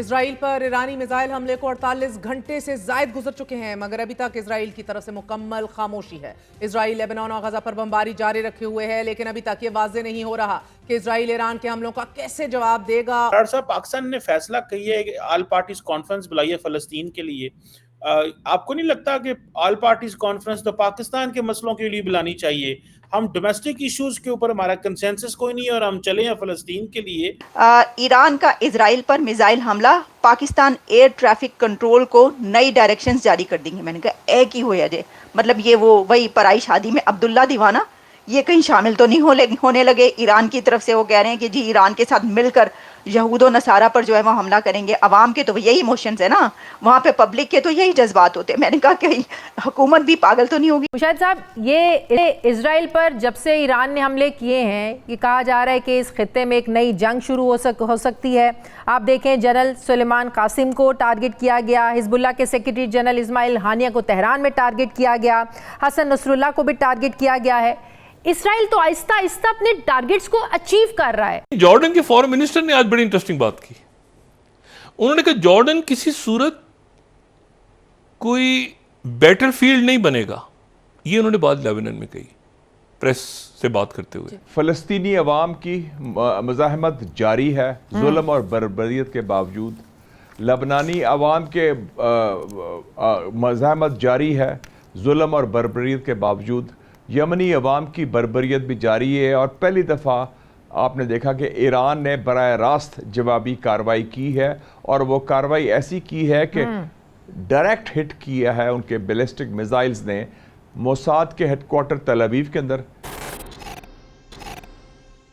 Israel पर ईरानी missile हमले को 48 घंटे से जायद गुजर चुके हैं, मगर अभी तक इजराइल की तरफ से मुकम्मल खामोशी है। इजराइल लेबनान और गजा पर बमबारी जारी रखे हुए है, लेकिन अभी तक ये वाज़ेह नहीं हो रहा कि इजराइल ईरान के हमलों का कैसे जवाब देगा। साहब, पाकिस्तान ने फैसला किया है कि ऑल पार्टीज कॉन्फ्रेंस बुलाई है फलस्तीन के लिए। आपको नहीं लगता कि ऑल पार्टीज कॉन्फ्रेंस तो पाकिस्तान के मसलों के लिए बुलानी चाहिए? हम डोमेस्टिक इश्यूज के ऊपर हमारा कंसेंसस कोई नहीं है और हम चले हैं फलस्तीन के लिए। ईरान का इजराइल पर मिसाइल हमला पाकिस्तान एयर ट्रैफिक कंट्रोल को नई डायरेक्शंस जारी कर देंगे। मैंने कहा एक ही हो जाए, मतलब ये वो वही पराई शादी में अब्दुल्ला दीवाना, ये कहीं शामिल तो नहीं होने लगे। ईरान की तरफ से वो कह रहे हैं कि जी ईरान के साथ मिलकर यहूद और नसारा पर जो है वो हमला करेंगे। अवाम के तो यही इमोशंस है ना, वहाँ पे पब्लिक के तो यही जज्बात होते हैं। मैंने कहा कि हुकूमत भी पागल तो नहीं होगी। मुशाहिद साहब, ये इजराइल पर जब से ईरान ने हमले किए हैं, ये कहा जा रहा है कि इस खित्ते में एक नई जंग शुरू हो सकती है। आप देखें, जनरल सुलेमान कासिम को टारगेट किया गया, हिजबुल्लाह के सेक्रेटरी जनरल इस्माइल हानिया को तेहरान में टारगेट किया गया, हसन नसरुल्लाह को भी टारगेट किया गया है। इसराइल तो आहिस्ता आहिस्ता अपने टारगेट्स को अचीव कर रहा है। जॉर्डन के फॉरेन मिनिस्टर ने आज बड़ी इंटरेस्टिंग बात की। उन्होंने कहा जॉर्डन किसी सूरत कोई बैटलफील्ड नहीं बनेगा। ये उन्होंने बात लेबनान में कही प्रेस से बात करते हुए। फ़लस्तीनी अवाम की मज़ाहमत जारी है जुल्म और बर्बरियत के बावजूद। लबनानी अवाम के मज़ाहमत जारी है जुल्म और बर्बरियत के बावजूद। यमनी अवाम की बर्बरियत भी जारी है और पहली दफ़ा आपने देखा कि ईरान ने बराह रास्त जवाबी कार्रवाई की है, और वो कार्रवाई ऐसी की है कि डायरेक्ट हिट किया है उनके बैलिस्टिक मिसाइल्स ने मोसाद के हेडक्वार्टर तल अवीव के अंदर।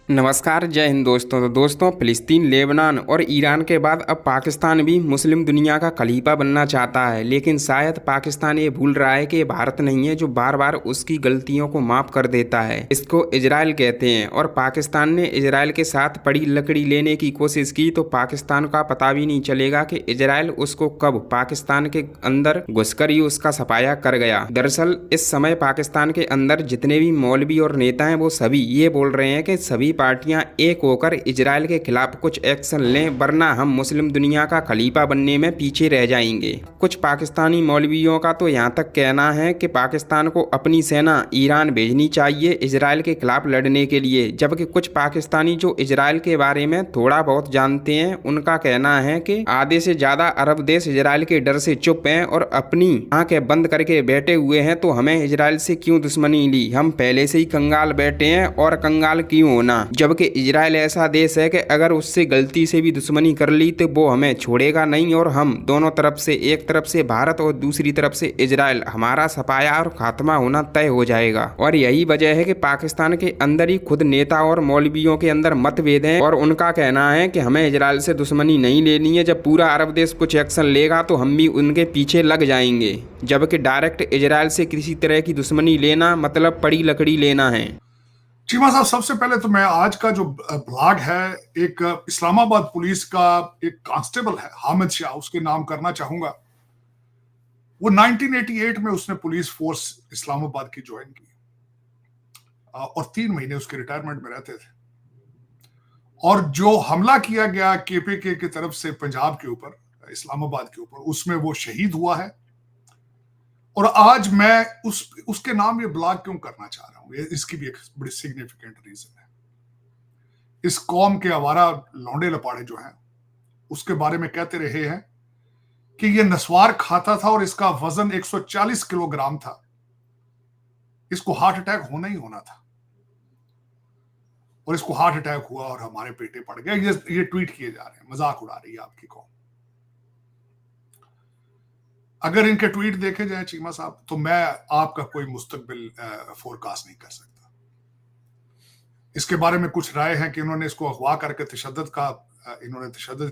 नमस्कार, जय हिंद दोस्तों। तो दोस्तों, फ़िलिस्तीन, लेबनान और ईरान के बाद अब पाकिस्तान भी मुस्लिम दुनिया का खलीफा बनना चाहता है, लेकिन शायद पाकिस्तान ये भूल रहा है कि ये भारत नहीं है जो बार बार उसकी गलतियों को माफ़ कर देता है। इसको इजराइल कहते हैं, और पाकिस्तान ने इजराइल के साथ बड़ी लकड़ी लेने की कोशिश की तो पाकिस्तान का पता भी नहीं चलेगा कि इजराइल उसको कब पाकिस्तान के अंदर घुसकर ही उसका सफाया कर गया। दरअसल इस समय पाकिस्तान के अंदर जितने भी मौलवी और नेता हैं वो सभी ये बोल रहे हैं कि सभी पार्टियां एक होकर इजराइल के खिलाफ कुछ एक्शन लें, वरना हम मुस्लिम दुनिया का खलीफा बनने में पीछे रह जाएंगे। कुछ पाकिस्तानी मौलवियों का तो यहाँ तक कहना है कि पाकिस्तान को अपनी सेना ईरान भेजनी चाहिए इजराइल के खिलाफ लड़ने के लिए, जबकि कुछ पाकिस्तानी जो इजराइल के बारे में थोड़ा बहुत जानते हैं उनका कहना है कि आधे से ज्यादा अरब देश इजराइल के डर से चुप हैं और अपनी आंखें बंद करके बैठे हुए हैं, तो हमें इजराइल से क्यों दुश्मनी ली, हम पहले से ही कंगाल बैठे हैं और कंगाल क्यों होना। जबकि इजराइल ऐसा देश है कि अगर उससे गलती से भी दुश्मनी कर ली तो वो हमें छोड़ेगा नहीं, और हम दोनों तरफ से, एक तरफ से भारत और दूसरी तरफ से इजराइल, हमारा सफाया और खात्मा होना तय हो जाएगा। और यही वजह है कि पाकिस्तान के अंदर ही खुद नेता और मौलवियों के अंदर मतभेद हैं, और उनका कहना है कि हमें इजराइल से दुश्मनी नहीं लेनी है, जब पूरा अरब देश कुछ एक्शन लेगा तो हम भी उनके पीछे लग जाएंगे, जबकि डायरेक्ट इजराइल से किसी तरह की दुश्मनी लेना मतलब पड़ी लकड़ी लेना है। चीमा साहब, सबसे पहले तो मैं आज का जो ब्लॉग है, एक इस्लामाबाद पुलिस का एक कांस्टेबल है हामिद शाह, उसके नाम करना चाहूंगा। वो 1988 में उसने पुलिस फोर्स इस्लामाबाद की ज्वाइन की और 3 महीने उसके रिटायरमेंट में रहते थे। और जो हमला किया गया केपीके की तरफ से पंजाब के ऊपर, इस्लामाबाद के ऊपर, उसमें वो शहीद हुआ है। और आज मैं उसके नाम ये ब्लॉग क्यों करना चाह रहा हूं, इसकी भी एक बड़ी सिग्निफिकेंट रीजन है। इस कौम के आवारा लौंडे लपाड़े जो हैं उसके बारे में कहते रहे हैं कि ये नस्वार खाता था और इसका वजन 140 किलोग्राम था, इसको हार्ट अटैक होना ही होना था, और इसको हार्ट अटैक हुआ और हमारे पेटे पड़ गए। ये ट्वीट किए जा रहे हैं, मजाक उड़ा रही है आपकी कौम। अगर इनके ट्वीट देखे जाए चीमा साहब, तो मैं आपका कोई मुस्तकबिल फोरकास्ट नहीं कर सकता। इसके बारे में कुछ राय है कि इन्होंने इसको अगवा करके तशद्दुद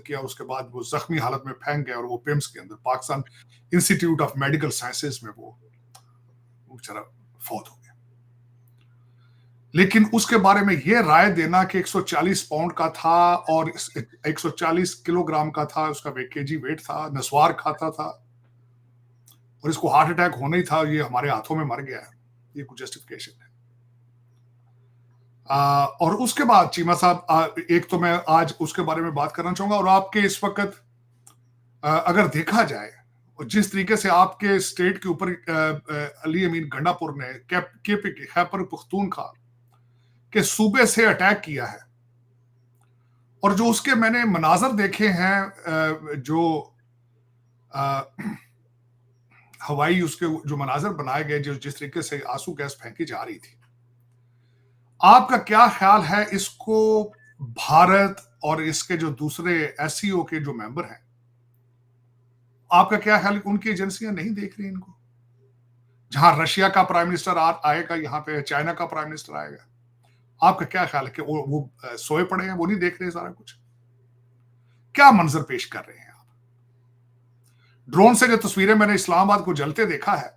किया, उसके बाद वो जख्मी हालत में फेंक गए और वो पिम्स के अंदर Pakistan institute of medical sciences में वो बेचारा फौत हो गया। लेकिन उसके बारे में ये राय देना कि 140 पाउंड का था और 140 किलोग्राम का था, उसका केजी वेट था, नस्वार खाता था और इसको हार्ट अटैक होना ही था, ये हमारे हाथों में मर गया है, ये कुछ जस्टिफिकेशन है। और उसके बाद चीमा साहब, एक तो मैं आज उसके बारे में बात करना चाहूंगा, और आपके इस वक्त अगर देखा जाए जिस तरीके से आपके स्टेट के ऊपर अली अमीन गंडापुर ने खैबर पख्तूनख्वा के सूबे से अटैक किया है, और जो उसके मैंने मनाजर देखे हैं, जो हवाई उसके जो मनाजर बनाए गए, जो जिस तरीके से आंसू गैस फेंकी जा रही थी, आपका क्या ख्याल है इसको भारत और इसके जो दूसरे एससीओ के जो मेंबर हैं, आपका क्या ख्याल, उनकी एजेंसियां नहीं देख रही इनको? जहां रशिया का प्राइम मिनिस्टर आएगा, यहां पे चाइना का प्राइम मिनिस्टर आएगा, आपका क्या ख्याल है कि वो सोए पड़े हैं, वो नहीं देख रहे सारा कुछ? क्या मंजर पेश कर रहे हैं आप? ड्रोन से जो तस्वीरें मैंने इस्लामाबाद को जलते देखा है,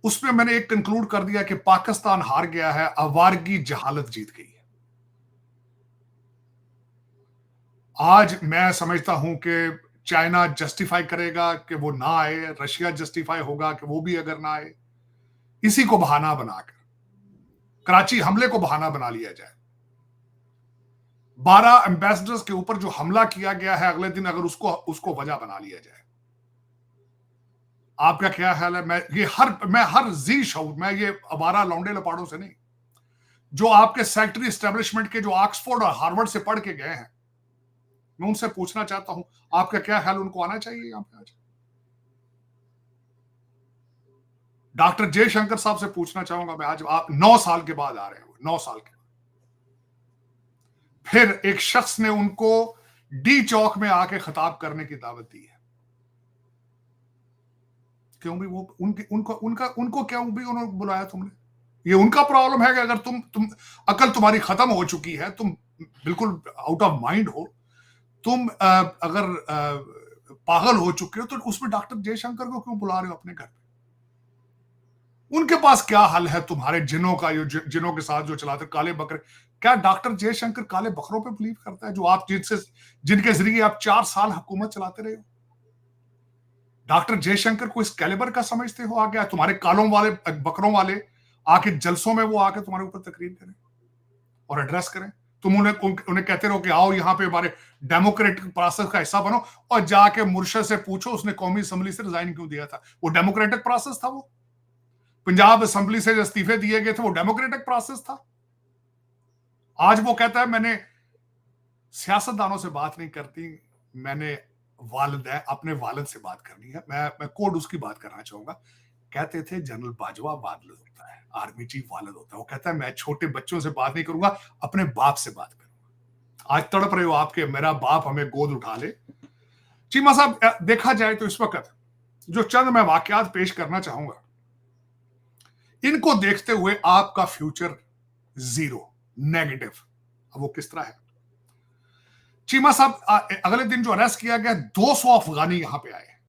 उसमें मैंने एक कंक्लूड कर दिया कि पाकिस्तान हार गया है, आवारगी जहालत जीत गई है। आज मैं समझता हूं कि चाइना जस्टिफाई करेगा कि वो ना आए, रशिया जस्टिफाई होगा कि वो भी अगर ना आए, इसी को बहाना बनाकर कराची हमले को बहाना बना लिया जाए। 12 एम्बेसडर्स के ऊपर जो हमला किया गया है, अगले दिन अगर उसको वजह बना लिया जाए, आपका क्या ख्याल है? मैं हर जी शऊर, मैं ये अवारा लौंडे लपाड़ों से नहीं, जो आपके सेक्रेटरी एस्टेब्लिशमेंट के जो ऑक्सफोर्ड और हार्वर्ड से पढ़ के गए हैं, मैं उनसे पूछना चाहता हूं, आपका क्या ख्याल, उनको आना चाहिए यहां पे आज? डॉक्टर जयशंकर साहब से पूछना चाहूंगा मैं आज, आप 9 साल के बाद आ रहे हैं, 9 साल के बाद फिर एक शख्स ने उनको डी चौक में आके खिताब करने की दावत दी है। क्यों भी वो उनको क्यों भी उन्होंने बुलाया तुमने? ये उनका प्रॉब्लम है कि अगर तुम अकल तुम्हारी खत्म हो चुकी है, तुम बिल्कुल आउट ऑफ माइंड हो, तुम अगर पागल हो चुके हो, तो उसमें डॉक्टर जयशंकर को क्यों बुला रहे हो अपने घर पे? उनके पास क्या हल है तुम्हारे जिनों का, जिनों के साथ जो चलाते काले बकरे? क्या डॉक्टर जयशंकर काले बकरों पे बिलीव करता है, जो आप जिनके जरिए आप 4 साल हुकूमत चलाते रहे हो? डॉक्टर जयशंकर को इस कैलिबर का समझते हो? आ गया तुम्हारे कालों वाले बकरों वाले आके जलसों में वो आके तुम्हारे ऊपर तकरीर करें और एड्रेस करें, तुम उन्हें कहते रहो कि आओ यहाँ पे हमारे डेमोक्रेटिक प्रोसेस का हिस्सा बनो, और जाके मुर्शद से पूछो उसने कौमी असेंबली से रिजाइन क्यों दिया था? वो डेमोक्रेटिक प्रोसेस था? वो पंजाब असेंबली से जो इस्तीफे दिए गए थे, वो डेमोक्रेटिक प्रोसेस था? आज वो कहता है मैंने सियासतदानों से बात नहीं करती, मैंने अपने वालिद से बात करनी है। मैं कोड उसकी बात करना चाहूंगा। कहते थे जनरल बाजवा वालिद होता है, आर्मी चीफ वालिद होता है। वो कहता है मैं छोटे बच्चों से बात नहीं करूंगा, अपने बाप से बात करूंगा। आज तड़प रहे हो आपके मेरा बाप हमें गोद उठा ले। चीमा साहब, देखा जाए तो इस वक्त जो चंद मैं वाकयात पेश करना चाहूंगा, इनको देखते हुए आपका फ्यूचर जीरो, नेगेटिव। अब वो किस तरह है? चीमा साहब, अगले दिन जो अरेस्ट किया गया, 200 अफगानी यहां पे आए,